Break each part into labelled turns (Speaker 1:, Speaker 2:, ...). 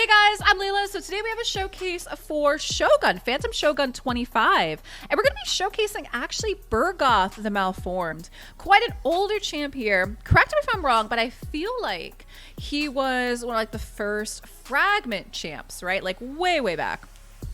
Speaker 1: Hey guys, I'm Leila. So today we have a showcase for Shogun, Phantom Shogun 25. And we're going to be showcasing actually Bergoth the Malformed. Quite an older champ here. Correct me if I'm wrong, but I feel like he was one of like the first fragment champs, right? Like way, way back.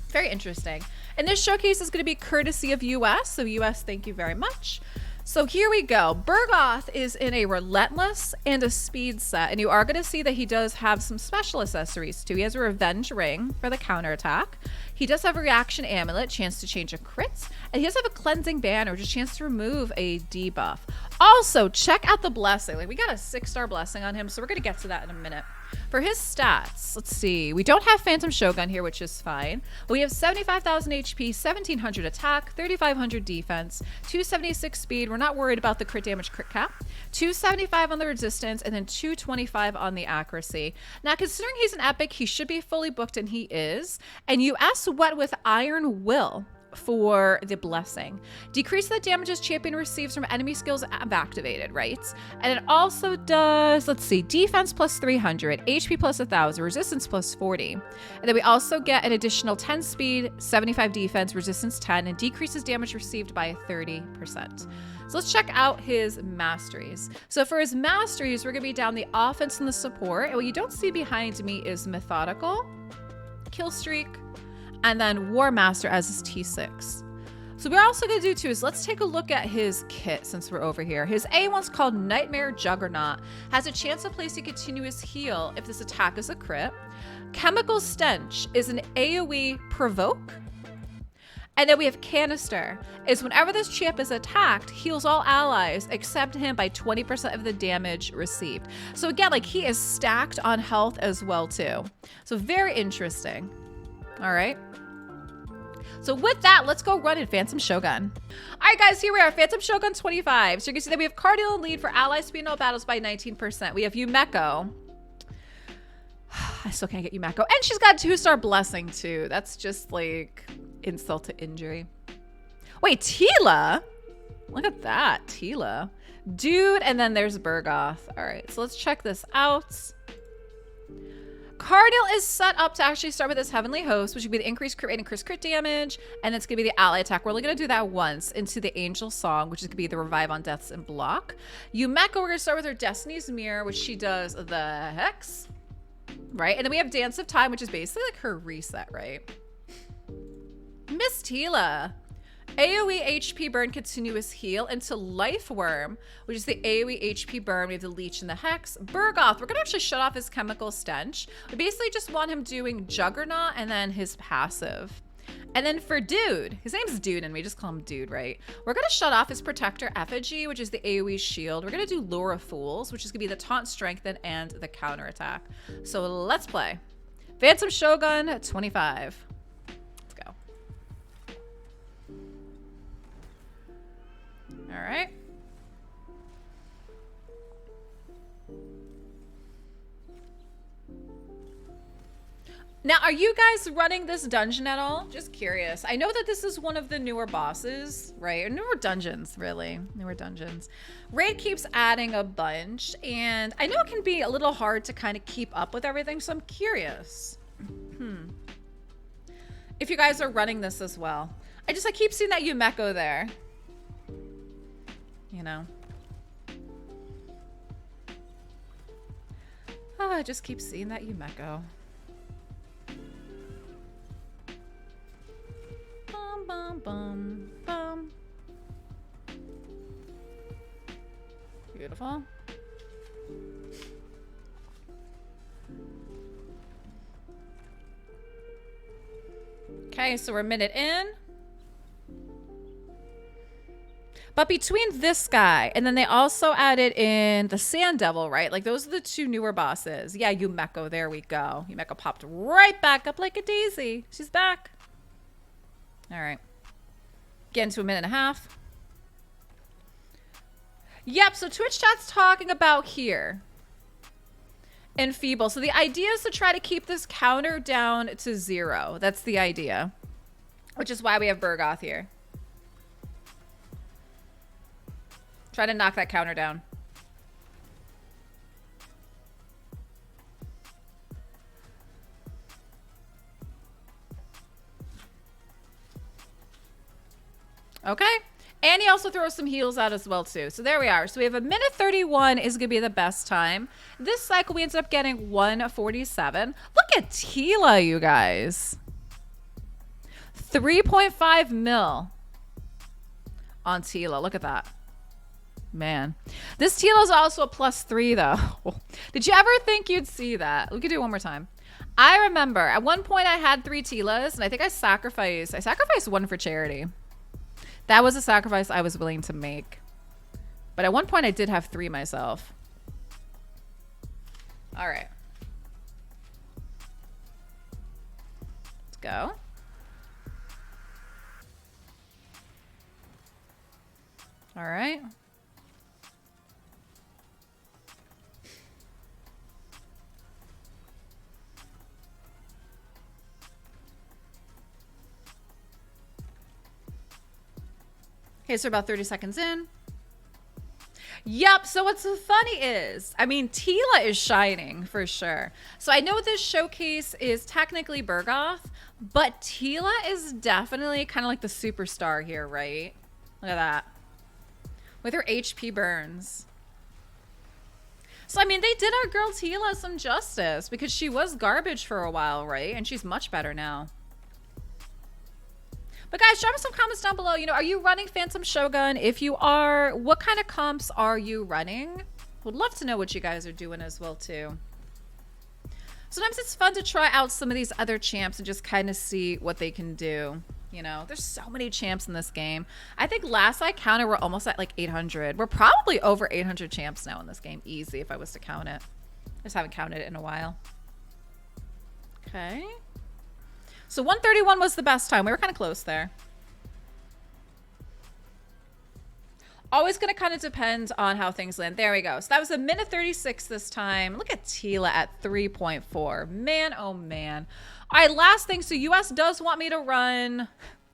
Speaker 1: Very interesting. And this showcase is going to be courtesy of US. So US, thank you very much. So here we go. Bergoth is in a relentless and a speed set, and you are going to see that he does have some special accessories too. He has a revenge ring for the counterattack. He does have a reaction amulet, chance to change a crit, and he does have a cleansing banner, which is a chance to remove a debuff. Also, check out the blessing. Like, we got a 6-star blessing on him, so we're going to get to that in a minute. For his stats, let's see. We don't have Phantom Shogun here, which is fine. But we have 75,000 HP, 1,700 attack, 3,500 defense, 276 speed. We're not worried about the crit damage crit cap. 275 on the resistance, and then 225 on the accuracy. Now, considering he's an epic, he should be fully booked, and he is. And US went with Iron Will for the blessing. Decrease the damages champion receives from enemy skills activated, right? And it also does, let's see, defense plus 300, HP plus 1,000, resistance plus 40. And then we also get an additional 10 speed, 75 defense, resistance 10, and decreases damage received by 30%. So let's check out his masteries. So for his masteries, we're gonna be down the offense and the support. And what you don't see behind me is methodical, kill streak, and then War Master as his T6. So we're also going to do too is let's take a look at his kit since we're over here. His A1's called Nightmare Juggernaut. Has a chance of placing continuous heal if this attack is a crit. Chemical Stench is an AoE provoke. And then we have Canister, is whenever this champ is attacked, heals all allies except him by 20% of the damage received. So again, like he is stacked on health as well too. So very interesting. All right. So with that, let's go run in Phantom Shogun. All right, guys, here we are, Phantom Shogun 25. So you can see that we have Cardinal lead for allies speed in all battles by 19%. We have Yumeko. I still can't get Yumeko. And she's got a 2-star blessing too. That's just like insult to injury. Wait, Tila? Look at that, Tila. Dude, and then there's Bergoth. All right, so let's check this out. Cardinal is set up to actually start with this Heavenly Host, which would be the increased crit rate and crit damage, and it's going to be the ally attack. We're only going to do that once into the Angel Song, which is going to be the Revive on Deaths and Block. Yumeko, we're going to start with her Destiny's Mirror, which she does the Hex, right? And then we have Dance of Time, which is basically like her reset, right? Miss Tila. AoE HP burn continuous heal into Life Worm, which is the AoE HP burn. We have the Leech and the Hex. Bergoth, we're gonna actually shut off his Chemical Stench. We basically just want him doing Juggernaut and then his passive. And then for Dude, his name's Dude and we just call him Dude, right? We're gonna shut off his Protector Effigy, which is the AoE shield. We're gonna do Lure of Fools, which is gonna be the Taunt Strengthen and the Counterattack. So let's play. Phantom Shogun 25. All right. Now, are you guys running this dungeon at all? Just curious. I know that this is one of the newer bosses, right? Or newer dungeons, really. Newer dungeons. Raid keeps adding a bunch, and I know it can be a little hard to kind of keep up with everything, so I'm curious. If you guys are running this as well. I keep seeing that Yumeko there. You know. Oh, I just keep seeing that Yumeko. Bum, bum, bum, bum. Beautiful. Okay, so we're a minute in. But between this guy, and then they also added in the Sand Devil, right? Like, those are the two newer bosses. Yeah, Yumeko, there we go. Yumeko popped right back up like a daisy. She's back. All right. Get into a minute and a half. Yep, so Twitch chat's talking about here. Enfeeble. So the idea is to try to keep this counter down to 0. That's the idea. Which is why we have Bergoth here. Try to knock that counter down. Okay. And he also throws some heals out as well, too. So there we are. So we have a minute 31 is going to be the best time. This cycle, we ended up getting 147. Look at Tila, you guys. 3.5 mil on Tila. Look at that. Man. This Tila is also a +3, though. Did you ever think you'd see that? We could do it one more time. I remember at one point I had 3 Tilas, and I think I sacrificed one for charity. That was a sacrifice I was willing to make. But at one point I did have 3 myself. All right. Let's go. All right. Okay, so about 30 seconds in. Yep, so what's so funny is, I mean, Tila is shining for sure. So I know this showcase is technically Bergoth, but Tila is definitely kind of like the superstar here, right? Look at that. With her HP burns. So, I mean, they did our girl Tila some justice because she was garbage for a while, right? And she's much better now. But guys, drop me some comments down below. You know, are you running Phantom Shogun? If you are, what kind of comps are you running? Would love to know what you guys are doing as well, too. Sometimes it's fun to try out some of these other champs and just kind of see what they can do. You know, there's so many champs in this game. I think last I counted, we're almost at like 800. We're probably over 800 champs now in this game. Easy if I was to count it. I just haven't counted it in a while. Okay. So 131 was the best time. We were kind of close there. Always going to kind of depend on how things land. There we go. So that was a minute 36 this time. Look at Tila at 3.4. Man, oh man. All right, last thing. So US does want me to run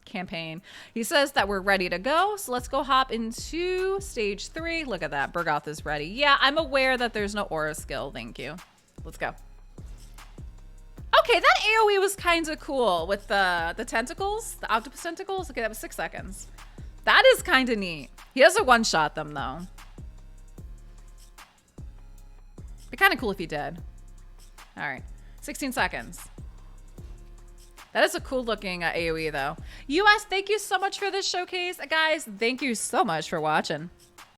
Speaker 1: campaign. He says that we're ready to go. So let's go hop into stage 3. Look at that. Bergoth is ready. Yeah, I'm aware that there's no aura skill. Thank you. Let's go. Okay, that AoE was kind of cool with the tentacles, the octopus tentacles. Okay, that was 6 seconds. That is kind of neat. He doesn't one-shot them, though. Be kind of cool if he did. All right, 16 seconds. That is a cool looking AoE, though. US, thank you so much for this showcase. Guys, thank you so much for watching.